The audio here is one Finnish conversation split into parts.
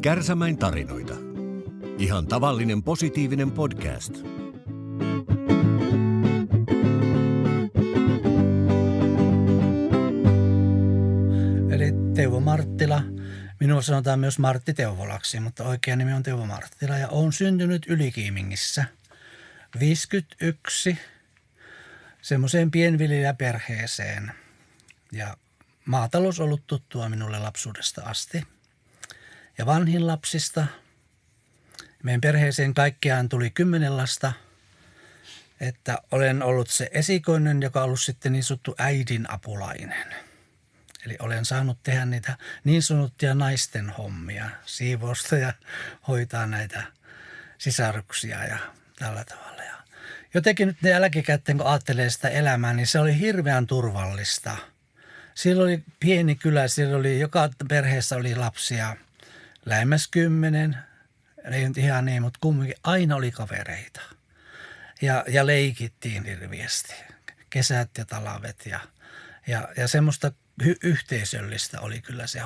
Kärsämäin tarinoita. Ihan tavallinen positiivinen podcast. Eli Teuvo Marttila. Minua sanotaan myös Martti Teuvolaksi, mutta oikea nimi on Teuvo Marttila ja olen syntynyt Ylikiimingissä 51 semmoiseen pienviljelijäperheeseen. Ja maatalous on ollut tuttua minulle lapsuudesta asti. Ja vanhin lapsista, meidän perheeseen kaikkiaan tuli 10 lasta, että olen ollut se esikoinen, joka on ollut sitten niin sanottu äidin apulainen. Eli olen saanut tehdä niitä niin sanottuja naisten hommia, siivousta ja hoitaa näitä sisaruksia ja tällä tavalla. Ja jotenkin nyt ne jälkikäteen, kun ajattelee sitä elämää, niin se oli hirveän turvallista. Siellä oli pieni kylä, siellä oli joka perheessä oli lapsia, lähemmäs 10, ei nyt ihan niin, mutta kumminkin aina oli kavereita. Ja leikittiin hirveästi, kesät ja talvet ja semmoista yhteisöllistä oli kyllä se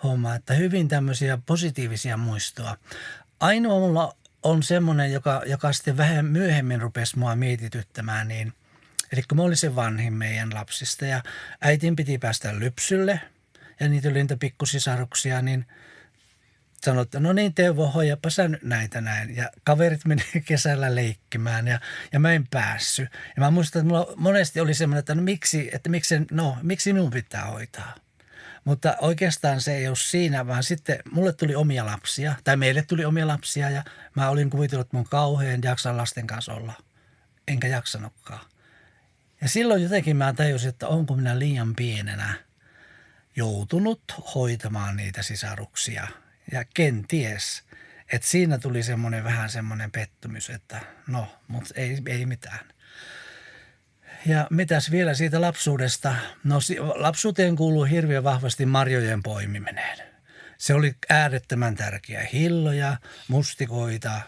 homma, että hyvin tämmöisiä positiivisia muistoa. Ainoa mulla on semmoinen, joka sitten vähän myöhemmin rupesi mua mietityttämään, niin, eli kun mä olin se vanhin meidän lapsista ja äitin piti päästä lypsylle ja niitä oli niitä pikkusisaruksia, niin sanoi, että no niin Teuvo, hoijapa sä nyt näitä näin. Ja kaverit meni kesällä leikkimään ja mä en päässyt. Ja mä muistan, että mulla monesti oli semmoinen, että miksi minun pitää hoitaa. Mutta oikeastaan se ei ole siinä, vaan sitten mulle tuli omia lapsia, tai meille tuli omia lapsia ja mä olin kuvitellut, että mun kauhean jaksan lasten kanssa olla. Enkä jaksanutkaan. Ja silloin jotenkin mä tajusin, että onko minä liian pienenä joutunut hoitamaan niitä sisaruksia. Ja kenties, että siinä tuli vähän semmoinen pettymys, että no, mutta ei mitään. Ja mitäs vielä siitä lapsuudesta? No lapsuuteen kuuluu hirveän vahvasti marjojen poimiminen. Se oli äärettömän tärkeä. Hilloja, mustikoita,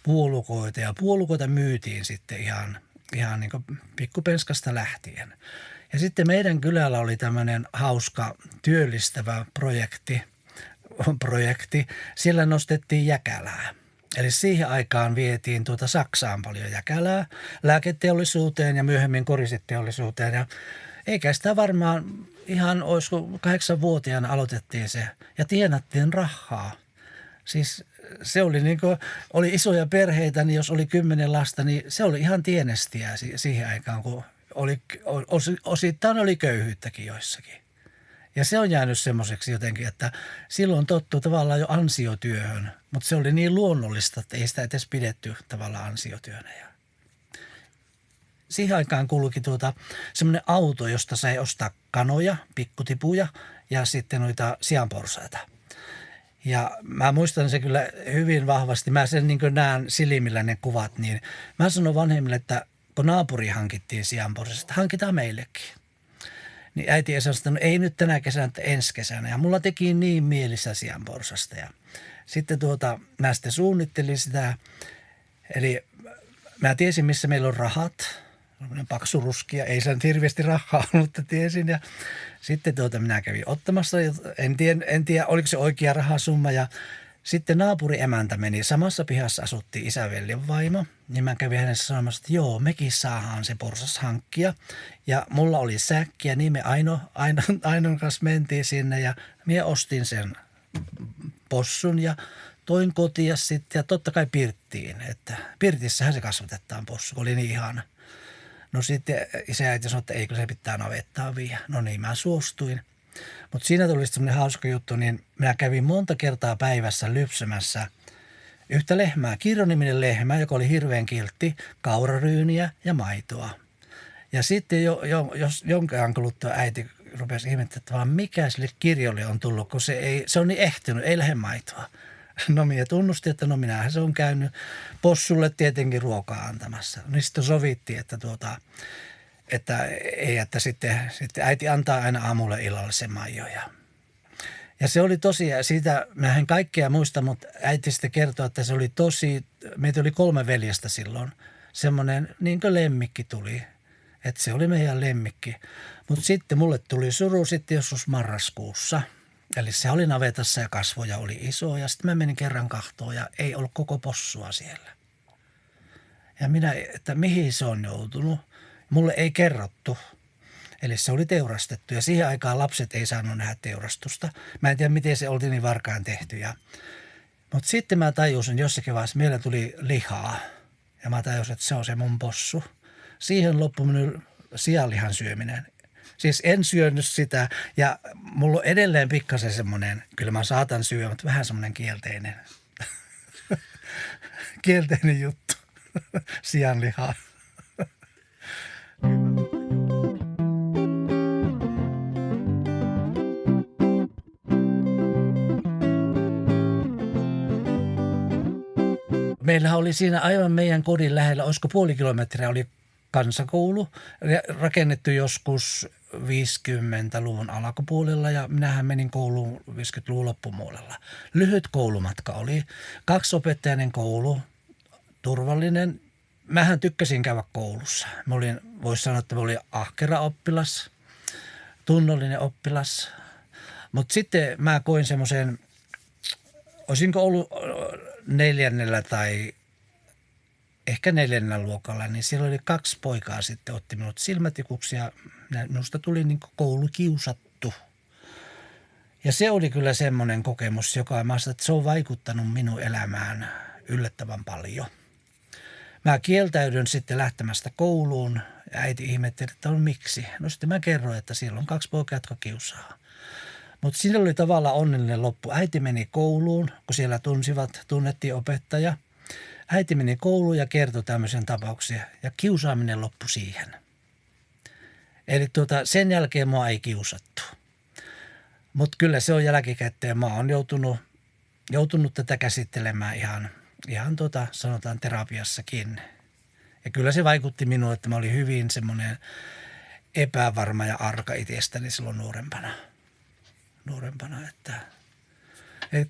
puolukoita ja puolukoita myytiin sitten ihan niin kuin pikkupenskasta lähtien. Ja sitten meidän kylällä oli tämmöinen hauska työllistävä projekti. Siellä nostettiin jäkälää. Eli siihen aikaan vietiin Saksaan paljon jäkälää, lääketeollisuuteen ja myöhemmin koristeteollisuuteen. Ja eikä sitä varmaan ihan, olisiko 8-vuotiaana aloitettiin se ja tienattiin rahaa. Siis se oli oli isoja perheitä, niin jos oli 10 lasta, niin se oli ihan tienestiä siihen aikaan, kun osittain oli köyhyyttäkin joissakin. Ja se on jäänyt semmoiseksi jotenkin, että silloin tottuu tavallaan jo ansiotyöhön, mutta se oli niin luonnollista, että ei sitä edes pidetty tavallaan ansiotyönä. Ja siihen aikaan kuuluikin semmoinen auto, josta sai ostaa kanoja, pikkutipuja ja sitten noita sianporsaita. Ja mä muistan se kyllä hyvin vahvasti. Mä sen näen silmillä ne kuvat, niin mä sanon vanhemmille, että kun naapuri hankittiin sianporsaista, hankitaan meillekin. Niin äiti ei sanonut, että no ei nyt tänä kesänä, että ensi kesänä. Ja mulla teki niin mielissä sianporsasta. Ja sitten mä sitten suunnittelin sitä. Eli mä tiesin, missä meillä on rahat. Paksu ruskia, ei se nyt hirveästi rahaa, mutta tiesin. Ja sitten minä kävin ottamassa, en tiedä oliko se oikea rahasumma. Ja sitten naapuri emäntä meni, samassa pihassa asuttiin isäveljen vaimo, niin mä kävin hänessä sanomassa, että joo, mekin saadaan se porsas hankkia. Ja mulla oli säkki ja niin me Ainon kanssa mentiin sinne ja minä ostin sen possun ja toin kotiin sitten ja totta kai pirttiin, että pirtissähän se kasvatetaan possu, kun oli niin ihana. No sitten isä ja äiti sanoi, että eikö se pitää navettaan viedä. No niin, mä suostuin. Mutta siinä tuli semmoinen hauska juttu, niin minä kävin monta kertaa päivässä lypsämässä yhtä lehmää, Kirjo-niminen lehmä, joka oli hirveän kiltti, kauraryyniä ja maitoa. Ja sitten jos jonkin ajan kuluttua äiti rupesi ihmettelemään, että mikä sille Kirjolle on tullut, kun se on niin ehtinyt, ei lähde maitoa. No minä tunnustin, että no minähän se on käynyt possulle tietenkin ruokaa antamassa. No sitten sovittiin, että sitten äiti antaa aina aamulla illalle se maijo. Ja se oli tosiaan, siitä mä en kaikkea muista, mutta äiti sitten kertoi, että se oli meitä oli 3 veljestä silloin. Semmoinen niin kuin lemmikki tuli, että se oli meidän lemmikki. Mutta sitten mulle tuli suru sitten joskus marraskuussa. Eli se oli navetassa ja kasvoja oli iso ja sitten mä menin kerran kahtoon ja ei ollut koko possua siellä. Ja minä, että mihin se on joutunut, mulle ei kerrottu. Eli se oli teurastettu ja siihen aikaan lapset ei saanut nähdä teurastusta. Mä en tiedä, miten se oltiin niin varkaan tehty. Mutta sitten mä tajusin jossakin vaiheessa, meillä tuli lihaa ja mä tajusin, että se on se mun possu. Siihen loppui minun sianlihan syöminen. Siis en syönyt sitä ja mulla on edelleen pikkasen semmoinen, kyllä mä saatan syödä, mutta vähän semmoinen kielteinen juttu, sianlihaa. Meillähän oli siinä aivan meidän kodin lähellä, olisiko puoli kilometriä, oli kansakoulu, rakennettu joskus 50-luvun alkupuolella ja minähän menin kouluun 50-luvun loppupuolella. Lyhyt koulumatka oli, 2-opettajainen koulu, turvallinen. Mähän tykkäsin käydä koulussa. Voisi sanoa, että mä olin ahkera oppilas, tunnollinen oppilas, mutta sitten mä koin semmoisen, olisinko ollut 4. tai ehkä 4. luokalla, niin siellä oli 2 poikaa sitten otti minut silmätikuksi ja minusta tuli niin kuin koulukiusattu. Ja se oli kyllä semmoinen kokemus, joka mä sanoin, että se on vaikuttanut minun elämään yllättävän paljon. Mä kieltäydyn sitten lähtemästä kouluun ja äiti ihmetteli, että on miksi. No sitten mä kerroin, että siellä on 2 poikaa, jotka kiusaa. Mutta siinä oli tavallaan onnellinen loppu. Äiti meni kouluun, kun siellä tunnettiin opettaja. Äiti meni kouluun ja kertoi tämmöisen tapauksia ja kiusaaminen loppui siihen. Eli sen jälkeen mua ei kiusattu. Mutta kyllä se on jälkikäteen. Mä oon joutunut tätä käsittelemään ihan sanotaan terapiassakin. Ja kyllä se vaikutti minulle, että mä olin hyvin semmoinen epävarma ja arka itsestäni silloin nuorempana, että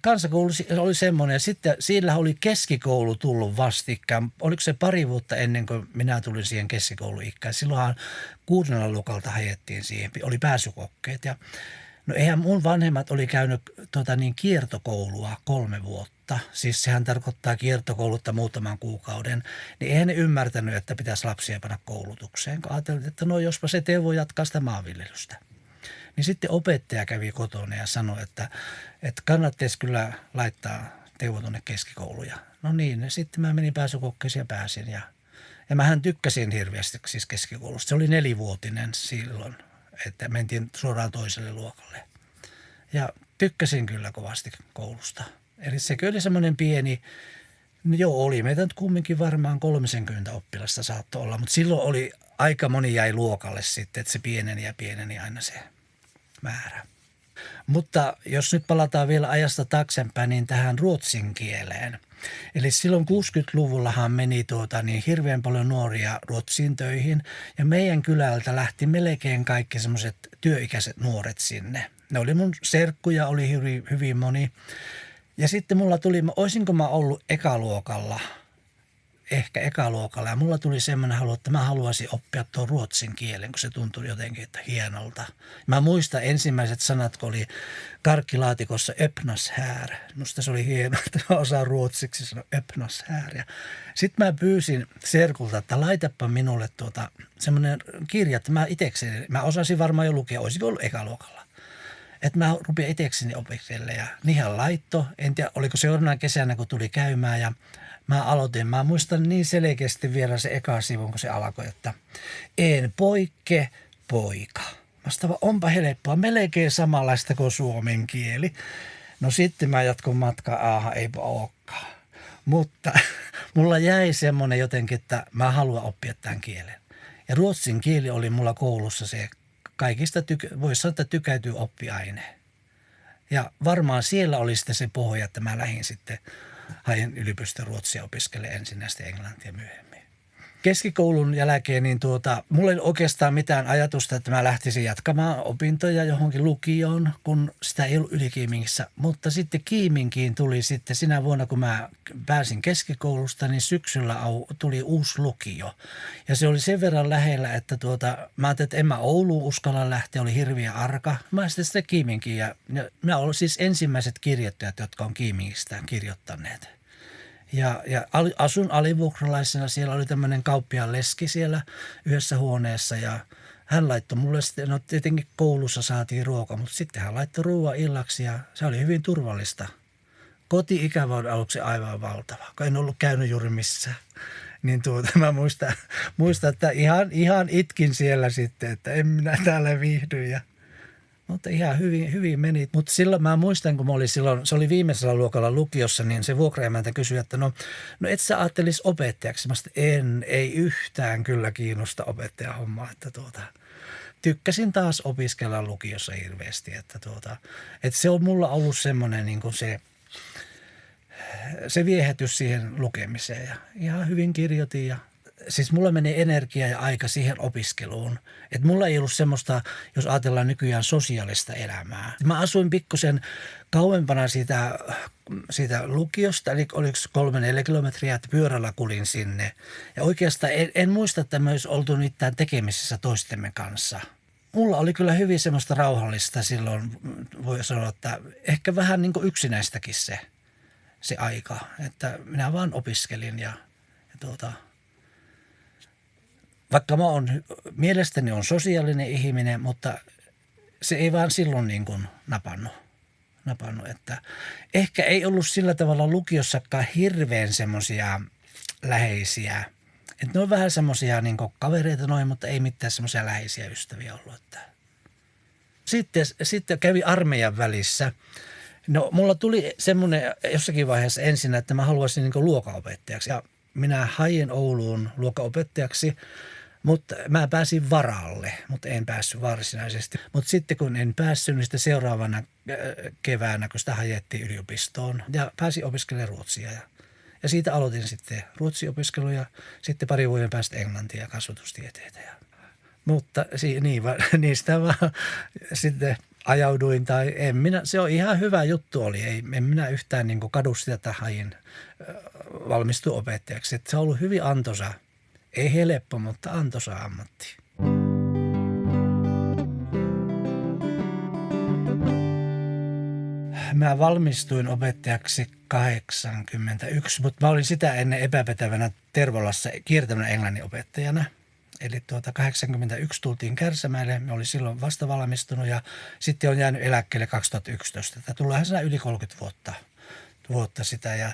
kansakoulu oli semmoinen ja sitten siellä oli keskikoulu tullut vastikään. Oliko se pari vuotta ennen kuin minä tulin siihen keskikouluikään? Silloinhan 6. luokalta hajettiin siihen, oli pääsykokkeet ja no eihän mun vanhemmat oli käynyt kiertokoulua 3 vuotta. Siis sehän tarkoittaa kiertokoulutta muutaman kuukauden. Niin eihän ne ymmärtänyt, että pitäisi lapsia panna koulutukseen. Ajattelin, että no jospa se Teuvo jatkaa sitä maanviljelystä. Niin sitten opettaja kävi kotona ja sanoi, että kannattaisi kyllä laittaa Teuvo tuonne keskikouluun. No niin, sitten mä menin pääsykokkeisiin ja pääsin. Ja mähän tykkäsin hirveästi siis keskikoulusta. Se oli 4-vuotinen silloin, että mentiin suoraan toiselle luokalle. Ja tykkäsin kyllä kovasti koulusta. Eli se oli semmoinen pieni, no joo oli meitä nyt kumminkin varmaan 30 oppilasta saattoi olla. Mutta silloin oli aika moni jäi luokalle sitten, että se pieneni aina se määrä. Mutta jos nyt palataan vielä ajasta taaksepäin, niin tähän ruotsin kieleen. Eli silloin 60-luvullahan meni hirveän paljon nuoria Ruotsiin töihin ja meidän kylältä lähti melkein kaikki semmoiset työikäiset nuoret sinne. Ne oli mun serkkuja, oli hyvin moni. Ja sitten mulla tuli, olisinko mä ollut ekaluokalla ja mulla tuli semmoinen halu, että mä haluaisin oppia tuon ruotsin kielen, kun se tuntui jotenkin että hienolta. Mä muistan ensimmäiset sanat, kun oli karkkilaatikossa öppnas här. Musta se oli hienoa, että mä osaan ruotsiksi sanoa öppnas här. Ja sitten mä pyysin serkulta, että laitapa minulle semmoinen kirja, että mä osasin varmaan jo lukea, olisiko ollut ekaluokalla. Että mä rupean itsekseni opiskelemaan ja niinhän laitto. En tiedä, oliko se jonain kesänä, kun tuli käymään ja mä aloitin. Mä muistan niin selkeästi vielä se eka sivun, kun se alkoi, että en poikke poika. Mä sanoin, onpa helppoa, melkein samanlaista kuin suomen kieli. No sitten mä jatkon matkaa, eipä olekaan. Mutta mulla jäi semmoinen jotenkin, että mä haluan oppia tämän kielen. Ja ruotsin kieli oli mulla koulussa se kaikista, voisi sanoa, että tykäytyy oppiaine. Ja varmaan siellä oli sitten se pohja, että mä lähdin sitten hain yliopiston ruotsia opiskelemaan ensin ja sitten englantia myöhemmin. keskikoulun jälkeen niin mulla ei oikeastaan mitään ajatusta, että mä lähtisin jatkamaan opintoja johonkin lukioon, kun sitä ei ollut Ylikiimingissä. Mutta sitten Kiiminkiin tuli sitten sinä vuonna, kun mä pääsin keskikoulusta, niin syksyllä tuli uusi lukio. Ja se oli sen verran lähellä, että mä ajattelin, että en mä Ouluun uskalla lähteä, oli hirviä arka. Mä sitten sitä Kiiminkiin ja mä olin siis ensimmäiset kirjoittajat, jotka on Kiimingistä kirjoittaneet. Ja asun alivuokralaisena, siellä oli tämmöinen kauppiaan leski siellä yhdessä huoneessa ja hän laittoi mulle sitten, no tietenkin koulussa saatiin ruoka, mutta sitten hän laittoi ruoan illaksi ja se oli hyvin turvallista. Koti-ikävä oli aluksi aivan valtava, kun en ollut käynyt juuri missään. Niin mä muistan, että ihan itkin siellä sitten, että en minä täällä viihdy mutta ihan hyvin meni. Mutta silloin mä muistan, kun mä olin silloin, se oli viimeisellä luokalla lukiossa, niin se vuokraemäntä kysyi, että no et sä ajattelisi opettajaksi. Mä sanoin, ei yhtään kyllä kiinnosta opettajahommaa. Että tykkäsin taas opiskella lukiossa hirveästi. Että se on mulla ollut semmoinen niin kuin se viehätys siihen lukemiseen ja ihan hyvin kirjoitin ja siis mulla menee energia ja aika siihen opiskeluun. Että mulla ei ollut semmoista, jos ajatellaan nykyään sosiaalista elämää. Mä asuin pikkusen kauempana siitä lukiosta, eli oliko 3-4 kilometriä, että pyörällä kulin sinne. Ja oikeastaan en muista, että me olisi oltu mitään tekemisissä toistemme kanssa. Mulla oli kyllä hyvin semmoista rauhallista silloin, voi sanoa, että ehkä vähän niin kuin yksinäistäkin se aika. Että minä vaan opiskelin ja vaikka mielestäni on sosiaalinen ihminen, mutta se ei vaan silloin niin kuin napannut. Että ehkä ei ollut sillä tavalla lukiossakaan hirveän semmoisia läheisiä. Että ne on vähän semmoisia niin kuin kavereita noin, mutta ei mitään semmoisia läheisiä ystäviä ollut. Että. Sitten kävi armeijan välissä. No mulla tuli semmoinen jossakin vaiheessa ensin, että mä haluaisin niin kuin luokanopettajaksi. Ja minä hain Ouluun luokanopettajaksi. Mutta mä pääsin varalle, mutta en päässyt varsinaisesti. Mutta sitten kun en päässyt, niin sitten seuraavana keväänä, kun sitä hajettiin yliopistoon ja pääsin opiskelemaan ruotsia. Ja siitä aloitin sitten ruotsiopiskelu ja sitten 2 vuoden päästä englantia ja kasvatustieteitä. Mutta niistä vaan sitten ajauduin tai se on ihan hyvä juttu oli. En minä yhtään niin kuin kadu sitä, että hain valmistua opettajaksi. Että se on ollut hyvin antoisa. Ei helppo, mutta antoisa ammatti. Mä valmistuin opettajaksi 81, mutta mä olin sitä ennen epäpätevänä Tervolassa kiertävänä englannin opettajana. Eli 81 tultiin Kärsämäelle, mä olin silloin vasta valmistunut ja sitten on jäänyt eläkkeelle 2011. Tuleehan siinä yli 30 vuotta sitä ja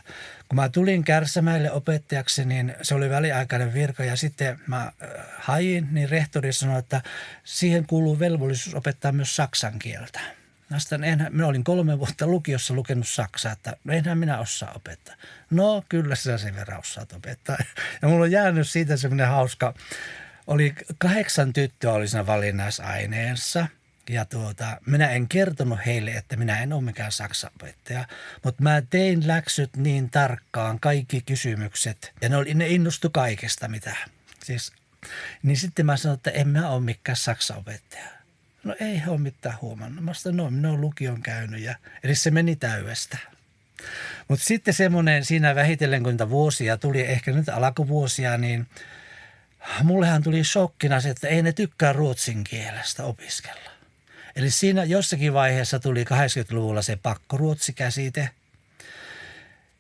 kun mä tulin Kärsämäelle opettajaksi, niin se oli väliaikainen virka ja sitten mä hain, niin rehtori sanoi, että siihen kuuluu velvollisuus opettaa myös saksan kieltä. Minä olin 3 vuotta lukiossa lukenut saksaa, että enhän minä osaa opettaa. No kyllä sä sen verran osaat opettaa. Ja mulla on jäänyt siitä semmoinen hauska, oli 8 tyttöä oli siinä valinnaisaineessa. Ja minä en kertonut heille, että minä en ole mikään saksaopettaja, mutta mä tein läksyt niin tarkkaan, kaikki kysymykset. Ja ne innostui kaikesta niin sitten mä sanoin, että en mä ole mikään saksaopettaja. No ei he ole mitään huomannut. Mä sanoin, minä olen lukion käynyt eli se meni täydestä. Mutta sitten semmoinen siinä vähitellen, kun niitä vuosia tuli, ehkä nyt alkuvuosia, niin mullehan tuli shokkina se, että ei ne tykkää ruotsin kielestä opiskella. Eli siinä jossakin vaiheessa tuli 80-luvulla se pakkoruotsikäsite.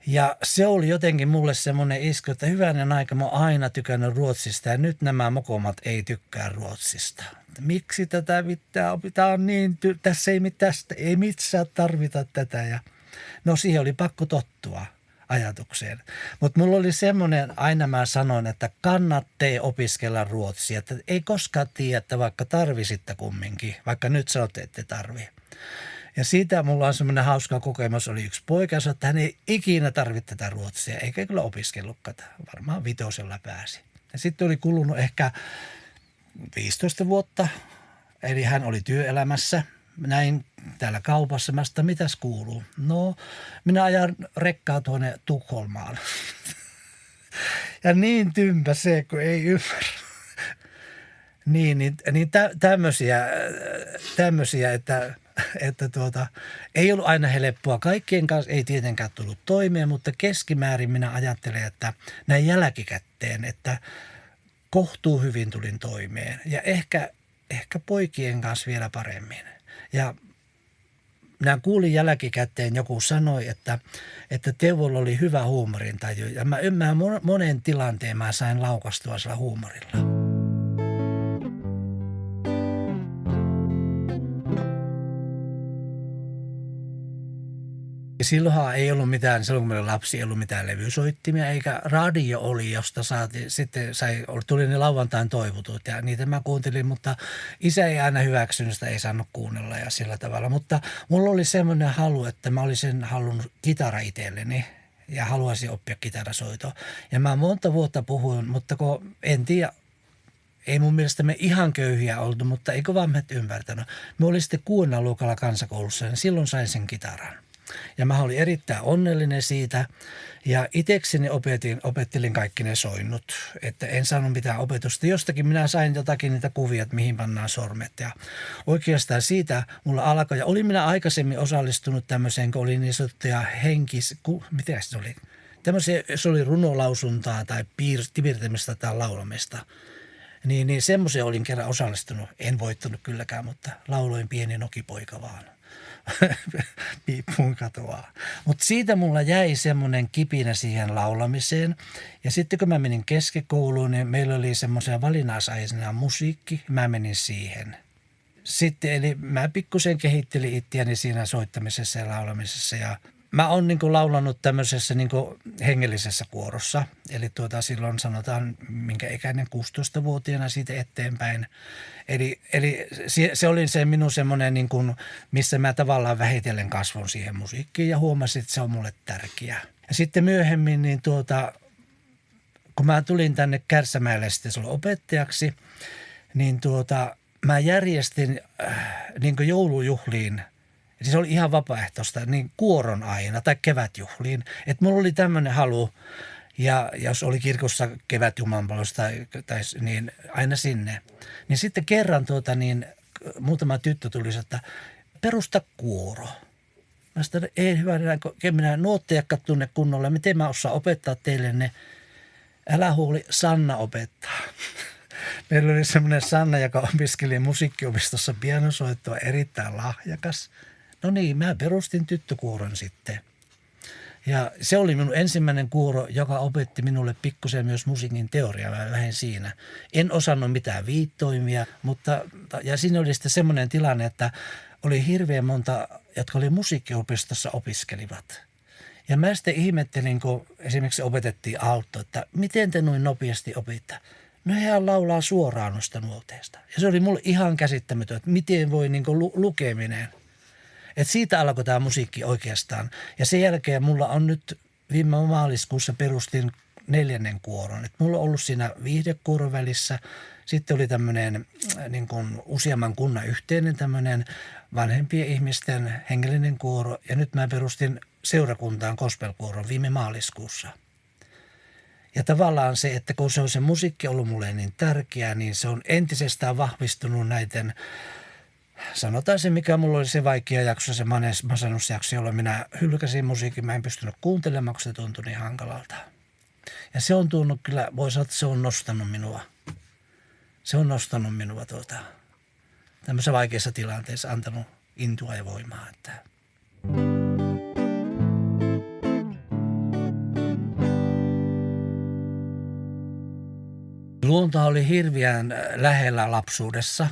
Ja se oli jotenkin mulle semmoinen isku, että hyvänen aika mä oon aina tykännyt ruotsista ja nyt nämä mokomat ei tykkää ruotsista. Miksi tätä pitää opettaa niin, tässä ei missään tarvita tätä. No siihen oli pakko tottua ajatukseen. Mutta mulla oli semmoinen, aina mä sanoin, että kannattaa opiskella ruotsia. Että ei koskaan tiedä, että vaikka tarvisitte kumminkin, vaikka nyt sanotte, että tarvii. Ja siitä mulla on semmoinen hauska kokemus. Oli yksi poika, että hän ei ikinä tarvitse tätä ruotsia, eikä kyllä opiskellutkaan. Varmaan 5 pääsi. Ja sitten oli kulunut ehkä 15 vuotta, eli hän oli työelämässä. Näin täällä kaupassa. Mä sanoin, mitäs kuuluu? No, minä ajan rekkaa tuonne Tukholmaan. Ja niin tympä se, kun ei ymmärrä. niin tämmöisiä, että ei ollut aina helppoa. Kaikkien kanssa ei tietenkään tullut toimeen, mutta keskimäärin minä ajattelen, että näin jälkikäteen, että kohtuu hyvin tulin toimeen ja ehkä poikien kanssa vielä paremmin. Ja minä kuulin jälkikäteen, joku sanoi, että Teuvolla oli hyvä huumorintaju ja mä monen tilanteen mä sain laukastua sillä huumorilla. Ja silloinhan ei ollut mitään, silloin kun meillä oli lapsi, ei ollut mitään levysoittimia, eikä radio oli, josta tuli ne lauantain toivotut ja niitä mä kuuntelin, mutta isä ei aina hyväksynyt sitä, ei saanut kuunnella ja sillä tavalla. Mutta mulla oli semmoinen halu, että mä olisin halunnut kitara itselleni ja haluaisin oppia kitarasoitoa. Ja mä monta vuotta puhuin, mutta kun en tiedä, ei mun mielestä me ihan köyhiä oltu, mutta eikö vanhemmat ymmärtänyt. Me olin sitten 6. luokalla kansakoulussa, niin silloin sain sen kitaran. Ja mä olin erittäin onnellinen siitä ja itsekseni opettelin kaikki ne soinnut, että en saanut mitään opetusta. Jostakin minä sain jotakin niitä kuvia, että mihin pannaan sormet ja oikeastaan siitä mulla alkoi. Ja olin minä aikaisemmin osallistunut tämmöiseen, kun oli niin sanottuja mitä se oli? Se oli runolausuntaa tai piirtämistä tai laulamista. Niin semmoiseen olin kerran osallistunut. En voittanut kylläkään, mutta lauloin Pieni nokipoika vaan. Piippuun katoaa. Mutta siitä mulla jäi semmoinen kipinä siihen laulamiseen. Ja sitten kun mä menin keskikouluun, niin meillä oli semmoisia valinnaisaineena musiikki. Mä menin siihen. Sitten eli mä pikkusen kehittelin itseäni siinä soittamisessa ja laulamisessa ja mä oon niin kuin laulanut tämmöisessä niin kuin hengellisessä kuorossa, eli silloin sanotaan minkä ikäinen 16-vuotiaana siitä eteenpäin. Eli se oli se minun semmoinen, niin kuin, missä mä tavallaan vähitellen kasvun siihen musiikkiin ja huomasin, että se on mulle tärkeää. Ja sitten myöhemmin, niin kun mä tulin tänne Kärsämäelle sitten sulle opettajaksi, niin mä järjestin niin kuin joulujuhliin. Siis se oli ihan vapaaehtoista, niin kuoron aina tai kevätjuhliin. Että mulla oli tämmöinen halu, ja jos oli kirkossa kevätjumalanpalvelus niin aina sinne. Niin sitten kerran muutama tyttö tuli, että perusta kuoro. Mä sanoin, ei hyvä, minä nuottejakka tunne kunnolla, miten mä osaan opettaa teille ne. Älä huoli, Sanna opettaa. Meillä oli semmoinen Sanna, joka opiskeli musiikkiopistossa pianosoittoa, erittäin lahjakas. No niin, mä perustin tyttökuoron sitten. Ja se oli minun ensimmäinen kuoro, joka opetti minulle pikkusen myös musiikin teoriaa, vähän siinä. En osannut mitään viittoimia, ja siinä oli sitten semmoinen tilanne, että oli hirveän monta, jotka oli musiikkiopistossa opiskelivat. Ja mä sitten ihmettelin, kun esimerkiksi opetettiin alto, että miten te noin nopeasti opitte. No hän laulaa suoraan noista nuoteista. Ja se oli mulle ihan käsittämätöntä, että miten voi lukeminen. Että siitä alkoi tämä musiikki oikeastaan. Ja sen jälkeen mulla on nyt viime maaliskuussa perustin 4. kuoron. Että mulla on ollut siinä viihdekuoron välissä. Sitten oli tämmöinen niin kuin useamman kunnan yhteinen tämmöinen vanhempien ihmisten hengellinen kuoro. Ja nyt mä perustin seurakuntaan gospelkuoron viime maaliskuussa. Ja tavallaan se, että kun se musiikki ollut mulle niin tärkeää, niin se on entisestään vahvistunut näiden, sanotaan se mikä mulla oli se vaikea jakso, se masennusjakso, jolloin minä hylkäsin musiikin, mä en pystynyt kuuntelemaan, kun se tuntui niin hankalalta. Ja se on tunnut kyllä, voi sanoa, että se on nostanut minua. Se on nostanut minua tämmöisessä vaikeassa tilanteessa, antanut intoa ja voimaa, että luonto oli hirveän lähellä lapsuudessa.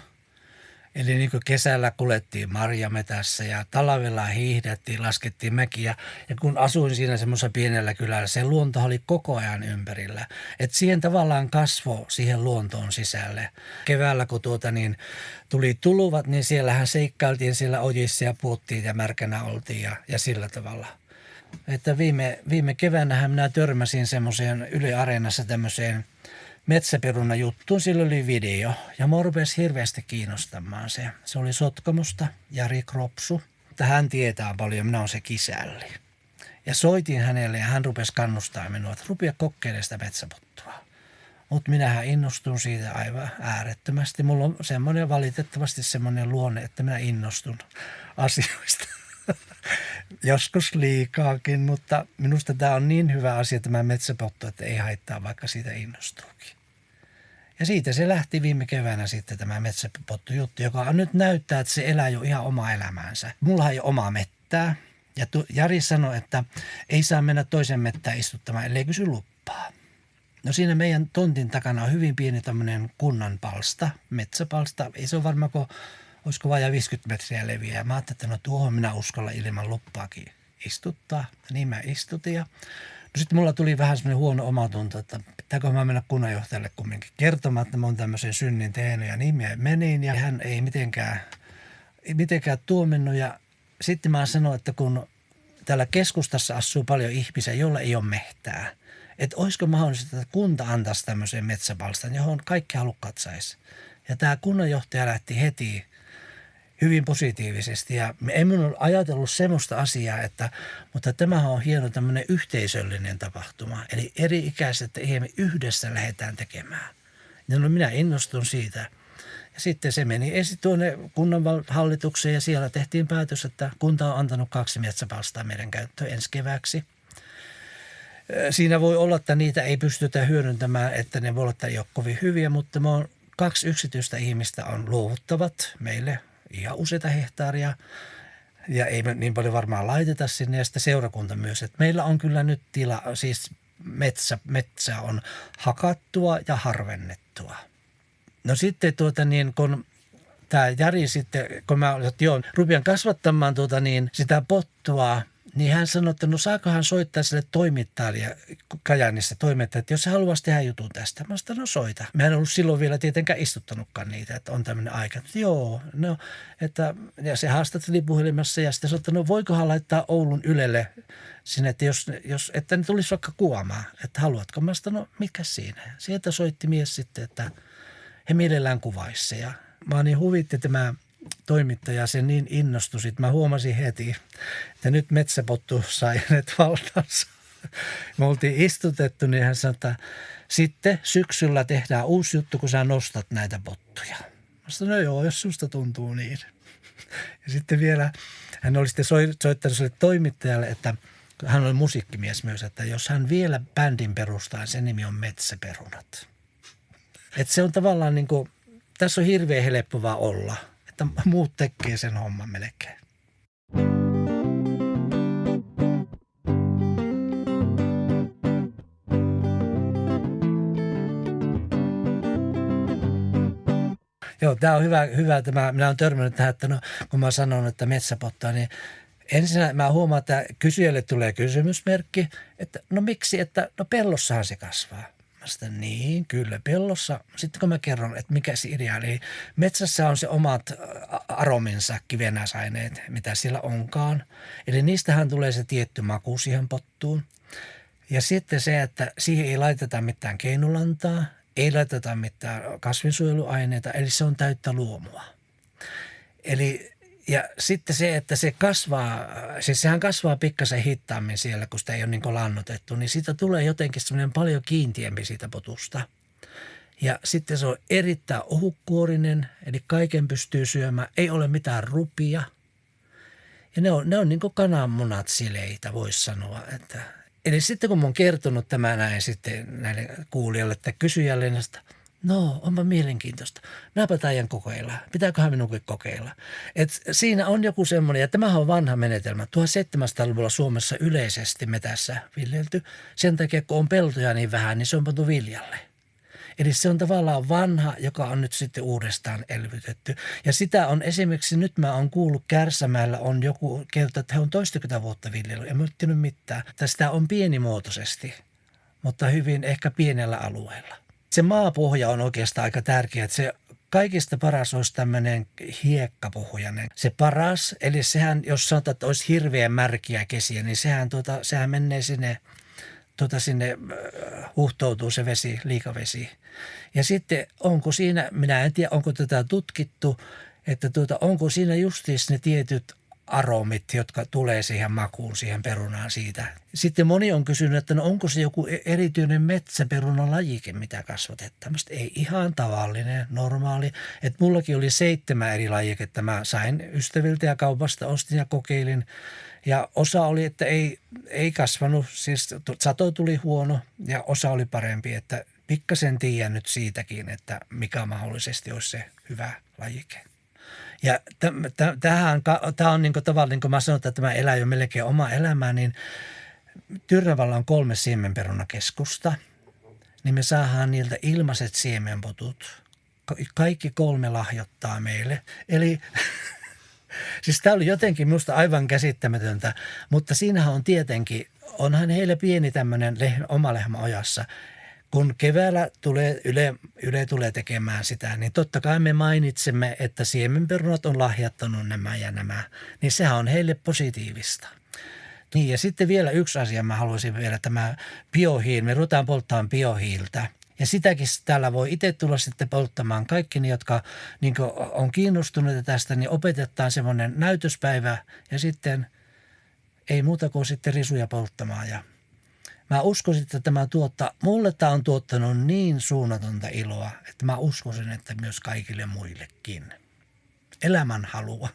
Eli niin kuin kesällä kuljettiin marjametässä ja talvella hiihdettiin, laskettiin mäkiä. Ja kun asuin siinä semmoisessa pienellä kylällä, se luonto oli koko ajan ympärillä. Että siihen tavallaan kasvoi siihen luontoon sisälle. Keväällä kun tuli tuluvat, niin siellähän seikkailtiin siellä ojissa ja puhuttiin ja märkänä oltiin ja sillä tavalla. Että viime keväänähän minä törmäsin semmoiseen Yle Areenassa tämmöiseen metsäperuna juttuun, sillä oli video ja mua rupesi hirveästi kiinnostamaan se. Se oli Sotkamosta, Jari Kropsu. Mutta hän tietää paljon, minä olen se kisälli. Ja soitin hänelle ja hän rupesi kannustaa minua, että rupea kokeilemaan sitä metsäpottua. Mutta minähän innostun siitä aivan äärettömästi. Mulla on valitettavasti semmoinen luonne, että minä innostun asioista. Joskus liikaakin, mutta minusta tämä on niin hyvä asia tämä metsäpottu, että ei haittaa, vaikka siitä innostuukin. Ja siitä se lähti viime keväänä sitten tämä metsäpottujuttu, joka nyt näyttää, että se elää jo ihan omaa elämäänsä. Mulla ei ole omaa mettää ja Jari sanoi, että ei saa mennä toisen mettään istuttamaan, ellei kysy luppaa. No siinä meidän tontin takana on hyvin pieni tämmöinen kunnan palsta, metsäpalsta. Ei se ole varmaan, olisiko vajaa 50 metriä leviä. Ja mä ajattelin, että no tuohon minä uskalla ilman luppaakin istuttaa. Ja niin mä istutin. No sitten mulla tuli vähän semmoinen huono omatunto, että pitääkö mä mennä kunnanjohtajalle kumminkin kertomaan, että mä oon tämmöisen synnin tehnyt. Ja niin mä menin ja hän ei mitenkään tuominnut. Ja sitten mä sanoin, että kun täällä keskustassa asuu paljon ihmisiä, joilla ei ole mehtää. Että olisiko mahdollista, että kunta antaisi tämmöisen metsäpalstan, johon kaikki halukkaat saisi. Ja tämä kunnanjohtaja lähti heti hyvin positiivisesti. Ja emme ole ajatellut semmoista asiaa, mutta tämähän on hieno tämmöinen yhteisöllinen tapahtuma. Eli eri-ikäiset ihmiset yhdessä lähdetään tekemään. Ja no minä innostun siitä. Ja sitten se meni tuonne kunnanhallitukseen ja siellä tehtiin päätös, että kunta on antanut 2 metsäpalstaa meidän käyttöön ensi kevääksi. Siinä voi olla, että niitä ei pystytä hyödyntämään, että ne voi olla, että ei ole kovin hyviä, mutta 2 yksityistä ihmistä on luovuttavat meille ihan useita hehtaaria ja ei me niin paljon varmaan laiteta sinne ja sitten seurakunta myös. Että meillä on kyllä nyt siis metsä on hakattua ja harvennettua. No sitten kun tämä Jari sitten, kun mä rupean kasvattamaan sitä pottua, niin hän sanoi, että no saakohan soittaa sille toimittajalle Kajaanissa toimittajalle, että jos hän haluaisi tehdä jutun tästä. Mä sanoin, no soita. Mä en ollut silloin vielä tietenkään istuttanutkaan niitä, että on tämmöinen aika. Joo, no, ja se haastatteli puhelimessa ja sitten sanoi, että no voikohan laittaa Oulun Ylelle sinne, että että ne tulisi vaikka kuvaamaan, että haluatko. Mä sanoin, no mikä siinä. Sieltä soitti mies sitten, että he mielellään kuvaisi ja mä niin huvitti tämä toimittaja, se niin innostui. Sitten mä huomasin heti, että nyt metsäpottu sai hänet valtaansa. Me oltiin istutettu, niin hän sanoi, että sitten syksyllä tehdään uusi juttu, kun sä nostat näitä pottuja. Mä sanoin, no joo, jos susta tuntuu niin. Ja sitten vielä hän oli sitten soittanut sille toimittajalle, että hän oli musiikkimies myös, että jos hän vielä bändin perustaa, sen nimi on Metsäperunat. Että se on tavallaan niin kuin, tässä on hirveän helppo vaan olla. Että muut tekee sen homman melkein. Joo, tämä on hyvä tämä. Minä olen törmännyt tähän, että kun mä sanon, että metsäpottaa, niin ensin mä huomaan, että kysyjälle tulee kysymysmerkki, että no miksi, että no pellossahan se kasvaa. Mä sanoin, niin, kyllä pellossa. Sitten kun mä kerron, että mikä se idea, eli metsässä on se omat arominsa, kivennäisaineet, mitä siellä onkaan. Eli niistähän tulee se tietty maku siihen pottuun. Ja sitten se, että siihen ei laiteta mitään keinulantaa, ei laiteta mitään kasvinsuojeluaineita, eli se on täyttä luomua. Ja sitten se, että se kasvaa, siis sehän kasvaa pikkasen hitaammin siellä, kun sitä ei ole niin kuin lannotettu, niin siitä tulee jotenkin semmoinen paljon kiintiempi siitä potusta. Ja sitten se on erittäin ohukkuorinen, eli kaiken pystyy syömään, ei ole mitään rupia. Ja ne on niin kuin kananmunat sileitä, voisi sanoa. Eli sitten kun mä oon kertonut tämä näin sitten näille kuulijoille, että kysyjälle, että no, onpa mielenkiintoista. Minäpä taidan kokeilla. Pitääköhän minunkin kokeilla? Et siinä on joku semmoinen, ja tämähän on vanha menetelmä. 1700-luvulla Suomessa yleisesti metässä viljelty. Sen takia, kun on peltoja niin vähän, niin se on pantu viljalle. Eli se on tavallaan vanha, joka on nyt sitten uudestaan elvytetty. Ja sitä on esimerkiksi, nyt mä oon kuullut Kärsämäellä on joku kerta, että he on 20 vuotta viljellyt. En mä nyt mitään. Sitä on pienimuotoisesti, mutta hyvin ehkä pienellä alueella. Se maapohja on oikeastaan aika tärkeä, että se kaikista paras olisi tämmöinen hiekkapohjainen. Se paras, eli sehän, jos sanotaan, että olisi hirveän märkiä kesiä, niin sehän menee sinne huuhtoutuu se vesi, liikavesi. Ja sitten onko siinä, minä en tiedä, onko tätä tutkittu, että onko siinä justiis ne tietyt aromit, jotka tulee siihen makuun, siihen perunaan siitä. Sitten moni on kysynyt, että no onko se joku erityinen metsäperunalajike, mitä kasvatetaan. Ei, ihan tavallinen, normaali. Että mullakin oli 7 eri lajiketta. Mä sain ystäviltä ja kaupasta, ostin ja kokeilin. Ja osa oli, että ei kasvanut, siis sato tuli huono ja osa oli parempi. Että pikkasen tiedän nyt siitäkin, että mikä mahdollisesti olisi se hyvä lajike. Ja tämä on niin kuin tavallaan, niin kuin mä sanon, että tämä elää jo melkein oma elämää, niin Tyrnävällä on 3 siemenperunakeskusta, niin me saadaan niiltä ilmaiset siemenpotut. Kaikki 3 lahjoittaa meille. Eli siis tämä oli jotenkin minusta aivan käsittämätöntä, mutta siinähän on tietenkin, onhan heillä pieni tämmöinen oma lehmä ojassa. Kun keväällä Yle tulee tekemään sitä, niin totta kai me mainitsemme, että siemenperunat on lahjattanut nämä ja nämä. Niin sehän on heille positiivista. Niin ja sitten vielä yksi asia mä haluaisin vielä, tämä biohiili. Me ruvetaan polttamaan biohiiltä. Ja sitäkin täällä voi itse tulla sitten polttamaan. Kaikki ne, jotka niin on kiinnostuneita tästä, niin opetetaan semmoinen näytöspäivä ja sitten ei muuta kuin sitten risuja polttamaan. Ja mä uskoisin, että mulle tämä on tuottanut niin suunnatonta iloa, että mä uskoisin, että myös kaikille muillekin. Elämän halua.